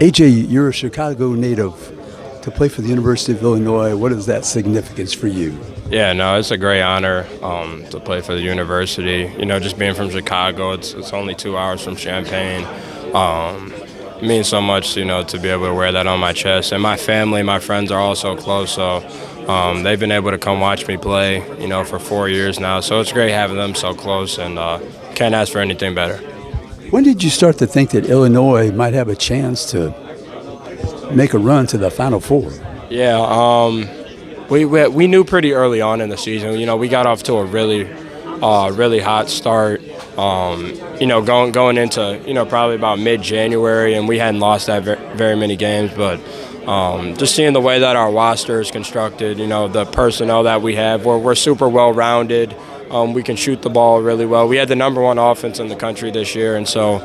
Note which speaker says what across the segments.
Speaker 1: AJ, you're a Chicago native. To play for the University of Illinois, what is that significance for you?
Speaker 2: Yeah, no, it's a great honor to play for the university. You know, just being from Chicago, it's only 2 hours from Champaign. It means so much, you know, to be able to wear that on my chest. And my family, my friends are all so close, so they've been able to come watch me play, you know, for 4 years now. So it's great having them so close, and can't ask for anything better.
Speaker 1: When did you start to think that Illinois might have a chance to make a run to the Final Four?
Speaker 2: Yeah, we knew pretty early on in the season. You know, we got off to a really hot start. You know, going into, you know, probably about mid-January, and we hadn't lost that very many games. But just seeing the way that our roster is constructed, you know, the personnel that we have, we're super well-rounded. We can shoot the ball really well. We had the #1 offense in the country this year, and so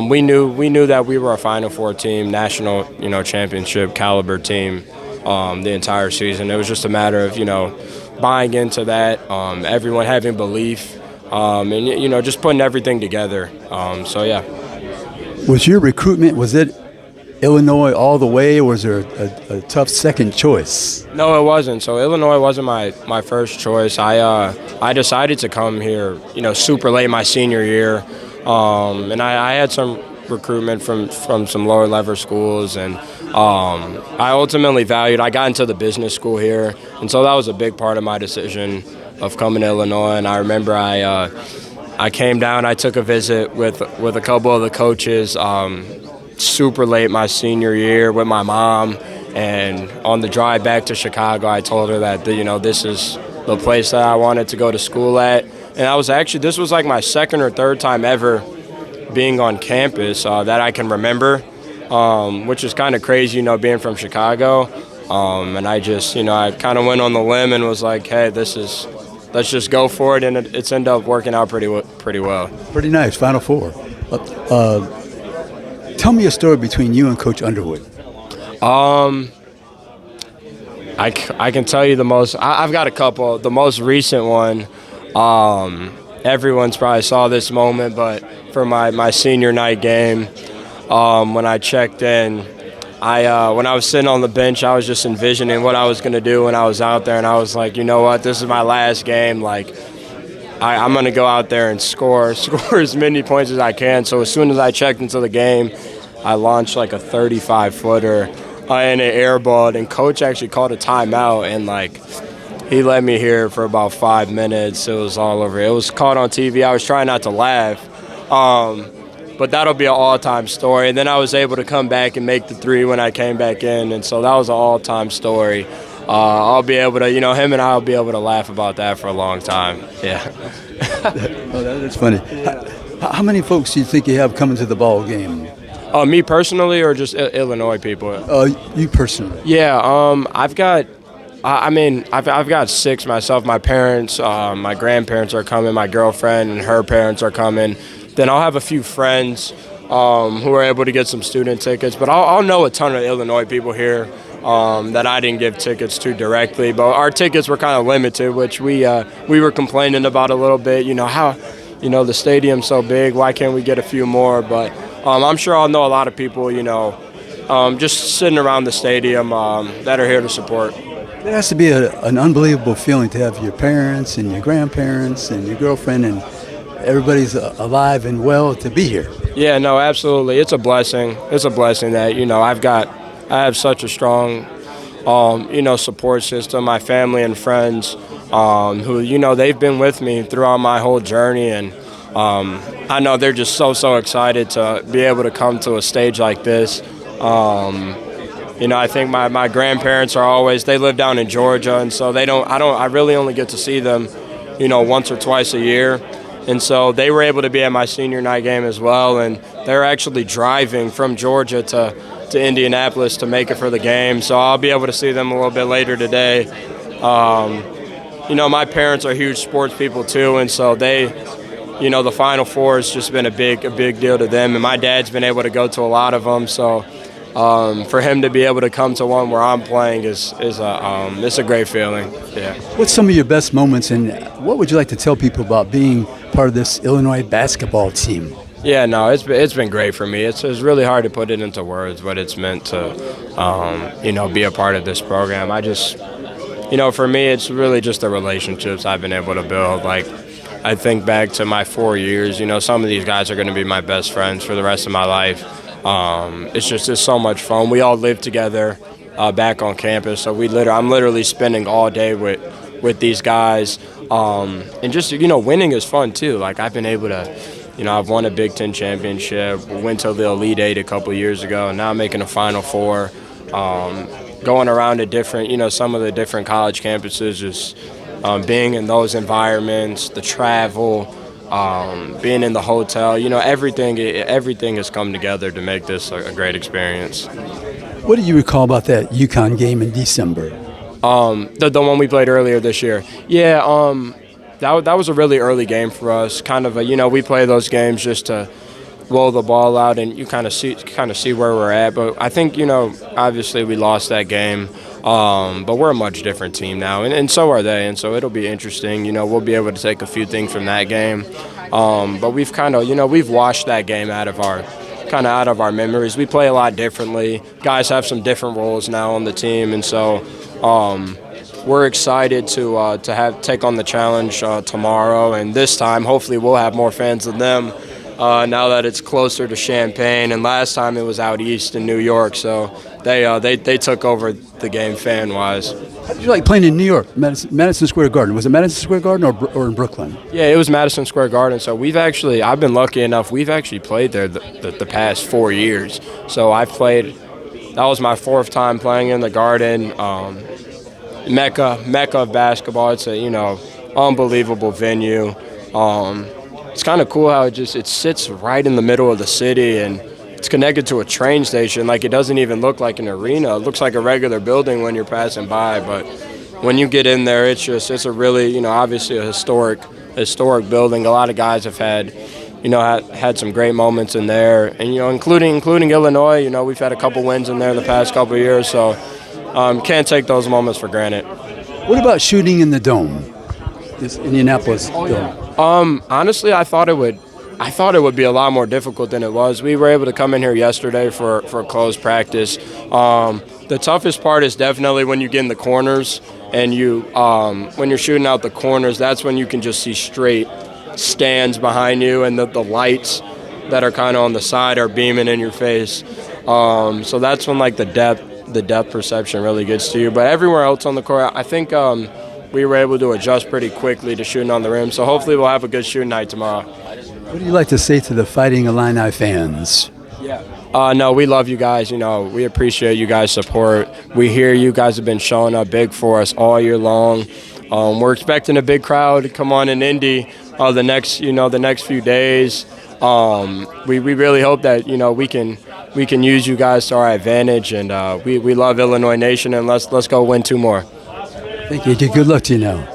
Speaker 2: we knew that we were a Final Four team, national, you know, championship caliber team the entire season. It was just a matter of, you know, buying into that, everyone having belief, and, you know, just putting everything together. So, yeah.
Speaker 1: Was your recruitment, was it Illinois all the way, or was there a tough second choice?
Speaker 2: No, it wasn't. So Illinois wasn't my first choice. I decided to come here, you know, super late my senior year, and I had some recruitment from some lower level schools, and I ultimately I got into the business school here, and so that was a big part of my decision of coming to Illinois. And I remember I came down, I took a visit with a couple of the coaches. Super late my senior year with my mom, and on the drive back to Chicago, I told her that, you know, this is the place that I wanted to go to school at. And this was like my second or third time ever being on campus that I can remember, which is kind of crazy, you know, being from Chicago. And I just, you know, I kind of went on the limb and was like, hey, let's just go for it, and it's ended up working out pretty well.
Speaker 1: Pretty nice, Final Four. Tell me a story between you and Coach Underwood.
Speaker 2: I can tell you the most. I've got a couple. The most recent one, everyone's probably saw this moment, but for my senior night game, when I checked in, when I was sitting on the bench, I was just envisioning what I was going to do when I was out there, and I was like, you know what, this is my last game. Like, I'm going to go out there and score as many points as I can. So as soon as I checked into the game, I launched like a 35-footer in an air ball, and Coach actually called a timeout, and like he let me hear it for about 5 minutes. It was all over. It was caught on TV. I was trying not to laugh, but that'll be an all-time story. And then I was able to come back and make the three when I came back in, and so that was an all-time story. I'll be able to, you know, him and I will be able to laugh about that for a long time. Yeah.
Speaker 1: Oh, that's funny. Yeah. How many folks do you think you have coming to the ball game?
Speaker 2: Me personally, or just Illinois people?
Speaker 1: You personally.
Speaker 2: Yeah. I've got 6 myself. My parents, my grandparents are coming. My girlfriend and her parents are coming. Then I'll have a few friends who are able to get some student tickets. But I'll know a ton of Illinois people here that I didn't give tickets to directly. But our tickets were kind of limited, which we were complaining about a little bit. You know, how, you know, the stadium's so big, why can't we get a few more? But I'm sure I'll know a lot of people, you know, just sitting around the stadium that are here to support.
Speaker 1: It has to be an unbelievable feeling to have your parents and your grandparents and your girlfriend and everybody's alive and well to be here.
Speaker 2: Yeah, no, absolutely. It's a blessing. It's a blessing that, you know, I have such a strong, you know, support system. My family and friends who, you know, they've been with me throughout my whole journey, and I know they're just so excited to be able to come to a stage like this. You know, I think my grandparents they live down in Georgia, and so I really only get to see them, you know, once or twice a year. And so they were able to be at my senior night game as well, and they're actually driving from Georgia to Indianapolis to make it for the game. So I'll be able to see them a little bit later today. You know, my parents are huge sports people too, and so you know, the Final Four has just been a big deal to them, and my dad's been able to go to a lot of them. So for him to be able to come to one where I'm playing it's a great feeling. Yeah.
Speaker 1: What's some of your best moments, and what would you like to tell people about being part of this Illinois basketball team?
Speaker 2: Yeah, no, it's been great for me. It's really hard to put it into words what it's meant to, be a part of this program. I just, for me, it's really just the relationships I've been able to build. Like, I think back to my 4 years. Some of these guys are going to be my best friends for the rest of my life. It's so much fun. We all live together back on campus, so I'm literally spending all day with these guys. And just winning is fun too. Like, I've been able to. I've won a Big Ten championship, went to the Elite Eight a couple years ago, and now I'm making a Final Four. Going around to different, some of the different college campuses, just being in those environments, the travel, being in the hotel, everything has come together to make this a great experience.
Speaker 1: What do you recall about that UConn game in December?
Speaker 2: The one we played earlier this year. Yeah, that was a really early game for us. Kind of we play those games just to roll the ball out and you kind of see where we're at. But I think obviously we lost that game, but we're a much different team now, and so are they. And so it'll be interesting. We'll be able to take a few things from that game, but we've kind of we've washed that game out of our memories. We play a lot differently. Guys have some different roles now on the team, and so. We're excited to take on the challenge tomorrow, and this time hopefully we'll have more fans than them now that it's closer to Champaign. And last time it was out east in New York, so they took over the game fan-wise.
Speaker 1: How did you like playing in New York, Madison Square Garden? Was it Madison Square Garden or in Brooklyn?
Speaker 2: Yeah, it was Madison Square Garden. So I've been lucky enough. We've actually played there the past 4 years. So I've played. That was my 4th time playing in the Garden. Mecca of basketball. It's a unbelievable venue. It's kind of cool how it sits right in the middle of the city, and it's connected to a train station. Like, it doesn't even look like an arena. It looks like a regular building when you're passing by, but when you get in there, it's a really obviously a historic building. A lot of guys have had some great moments in there, and including Illinois. We've had a couple wins in there the past couple of years, so. Can't take those moments for granted.
Speaker 1: What about shooting in the Dome, this Indianapolis Dome?
Speaker 2: Honestly, I thought it would be a lot more difficult than it was. We were able to come in here yesterday for a closed practice. The toughest part is definitely when you get in the corners and when you're shooting out the corners. That's when you can just see straight stands behind you, and the lights that are kind of on the side are beaming in your face. So that's when the depth perception really gets to you. But everywhere else on the court, I think we were able to adjust pretty quickly to shooting on the rim. So hopefully we'll have a good shooting night tomorrow.
Speaker 1: What do you like to say to the Fighting Illini fans?
Speaker 2: Yeah. No, we love you guys. We appreciate you guys' support. We hear you guys have been showing up big for us all year long. We're expecting a big crowd to come on in Indy the next few days. We really hope that we can use you guys to our advantage, and we love Illinois Nation, and let's go win 2 more.
Speaker 1: Thank you. Good luck to you now.